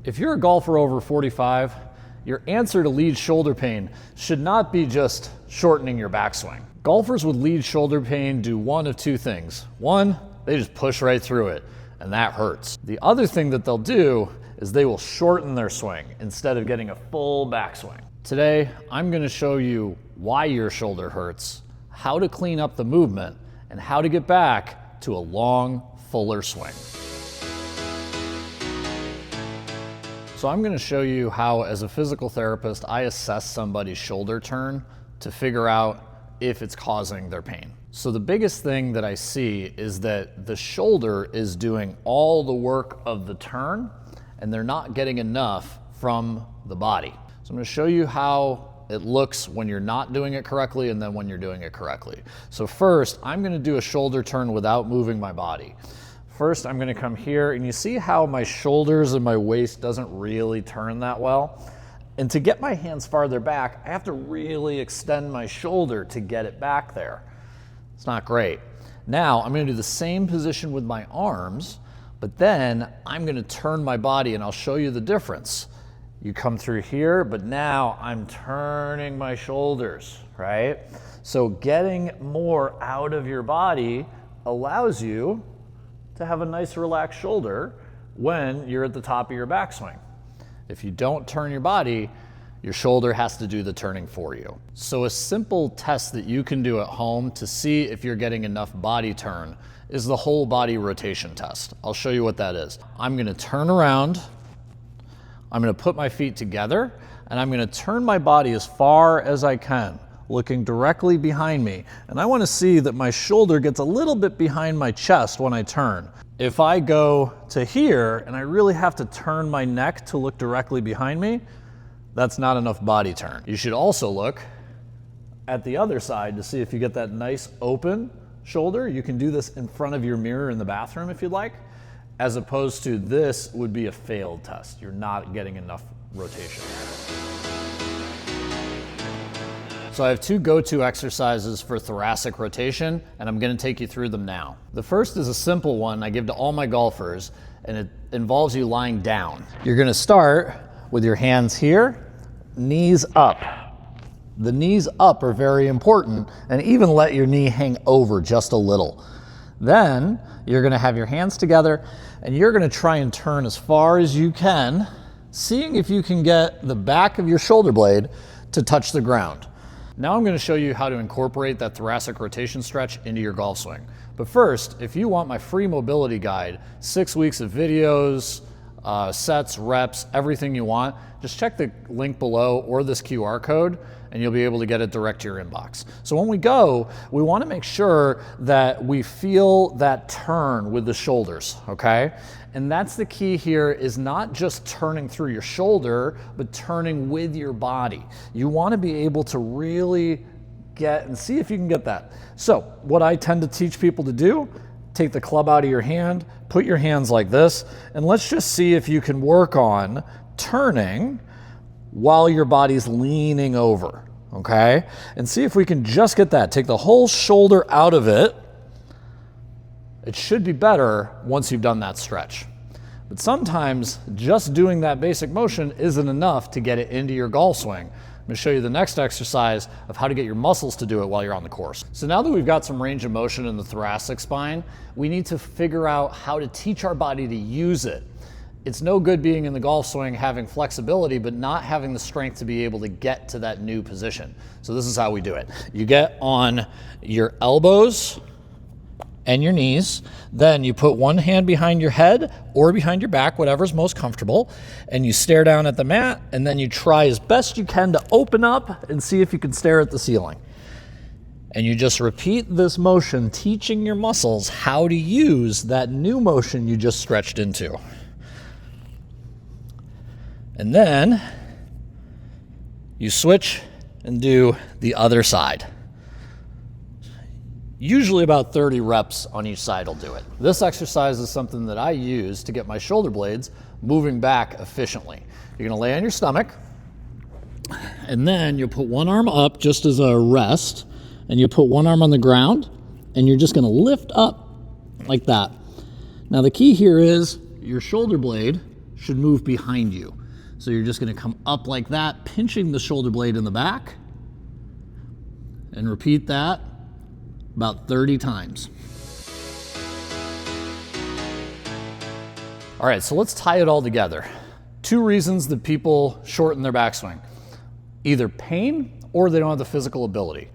If you're a golfer over 45, your answer to lead shoulder pain should not be just shortening your backswing. Golfers with lead shoulder pain do one of two things. One, they just push right through it, and that hurts. The other thing that they'll do is they will shorten their swing instead of getting a full backswing. Today, I'm going to show you why your shoulder hurts, how to clean up the movement, and how to get back to a long, fuller swing. So I'm going to show you how, as a physical therapist, I assess somebody's shoulder turn to figure out if it's causing their pain. So the biggest thing that I see is that the shoulder is doing all the work of the turn, and they're not getting enough from the body. So I'm going to show you how it looks when you're not doing it correctly and then when you're doing it correctly. So first, I'm going to do a shoulder turn without moving my body. First, I'm going to come here, and you see how my shoulders and my waist doesn't really turn that well? And to get my hands farther back, I have to really extend my shoulder to get it back there. It's not great. Now, I'm going to do the same position with my arms, but then I'm going to turn my body, and I'll show you the difference. You come through here, but now I'm turning my shoulders, right? So getting more out of your body allows you to have a nice relaxed shoulder when you're at the top of your backswing. If you don't turn your body, your shoulder has to do the turning for you. So a simple test that you can do at home to see if you're getting enough body turn is the whole body rotation test. I'll show you what that is. I'm going to turn around, I'm going to put my feet together, and I'm going to turn my body as far as I can, looking directly behind me. And I want to see that my shoulder gets a little bit behind my chest when I turn. If I go to here and I really have to turn my neck to look directly behind me, that's not enough body turn. You should also look at the other side to see if you get that nice open shoulder. You can do this in front of your mirror in the bathroom if you'd like, as opposed to this would be a failed test. You're not getting enough rotation. So I have two go-to exercises for thoracic rotation, and I'm going to take you through them now. The first is a simple one I give to all my golfers, and it involves you lying down. You're going to start with your hands here, knees up. The knees up are very important, and even let your knee hang over just a little. Then you're going to have your hands together, and you're going to try and turn as far as you can, seeing if you can get the back of your shoulder blade to touch the ground. Now I'm going to show you how to incorporate that thoracic rotation stretch into your golf swing. But first, if you want my free mobility guide, 6 weeks of videos, sets, reps, everything you want, just check the link below or this QR code, and you'll be able to get it direct to your inbox. So when we go, we want to make sure that we feel that turn with the shoulders, okay? And that's the key here, is not just turning through your shoulder, but turning with your body. You want to be able to really get and see if you can get that. So what I tend to teach people to do, take the club out of your hand, put your hands like this, and let's just see if you can work on turning while your body's leaning over, okay? And see if we can just get that. Take the whole shoulder out of it. It should be better once you've done that stretch. But sometimes just doing that basic motion isn't enough to get it into your golf swing. I'm going to show you the next exercise of how to get your muscles to do it while you're on the course. So now that we've got some range of motion in the thoracic spine, we need to figure out how to teach our body to use it. It's no good being in the golf swing having flexibility but not having the strength to be able to get to that new position. So this is how we do it. You get on your elbows and your knees, then you put one hand behind your head or behind your back, whatever's most comfortable, and you stare down at the mat, and then you try as best you can to open up and see if you can stare at the ceiling. And you just repeat this motion, teaching your muscles how to use that new motion you just stretched into. And then you switch and do the other side. Usually about 30 reps on each side will do it. This exercise is something that I use to get my shoulder blades moving back efficiently. You're gonna lay on your stomach, and then you'll put one arm up just as a rest, and you put one arm on the ground, and you're just gonna lift up like that. Now the key here is your shoulder blade should move behind you. So you're just gonna come up like that, pinching the shoulder blade in the back, and repeat that about 30 times. All right, so let's tie it all together. 2 reasons that people shorten their backswing. Either pain or they don't have the physical ability.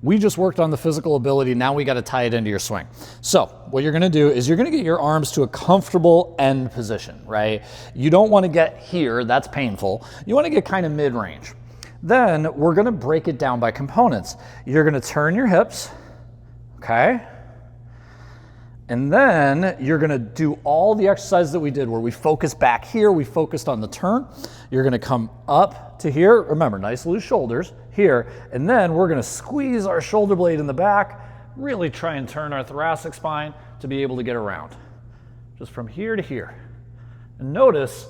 We just worked on the physical ability, now we gotta tie it into your swing. So what you're gonna do is you're gonna get your arms to a comfortable end position, right? You don't wanna get here, that's painful. You wanna get kind of mid-range. Then we're gonna break it down by components. You're gonna turn your hips, okay? And then you're gonna do all the exercises that we did where we focused back here, we focused on the turn. You're gonna come up to here, remember, nice loose shoulders here, and then we're gonna squeeze our shoulder blade in the back, really try and turn our thoracic spine to be able to get around. Just from here to here. And notice,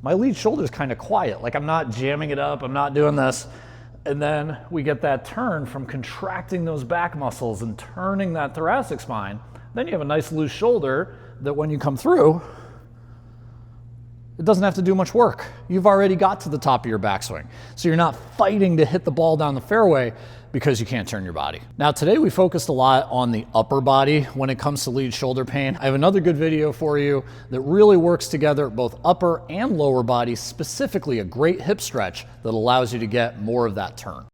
my lead shoulder is kind of quiet, like I'm not jamming it up, I'm not doing this. And then we get that turn from contracting those back muscles and turning that thoracic spine. Then you have a nice loose shoulder that when you come through, it doesn't have to do much work. You've already got to the top of your backswing. So you're not fighting to hit the ball down the fairway because you can't turn your body. Now today we focused a lot on the upper body when it comes to lead shoulder pain. I have another good video for you that really works together both upper and lower body, specifically a great hip stretch that allows you to get more of that turn.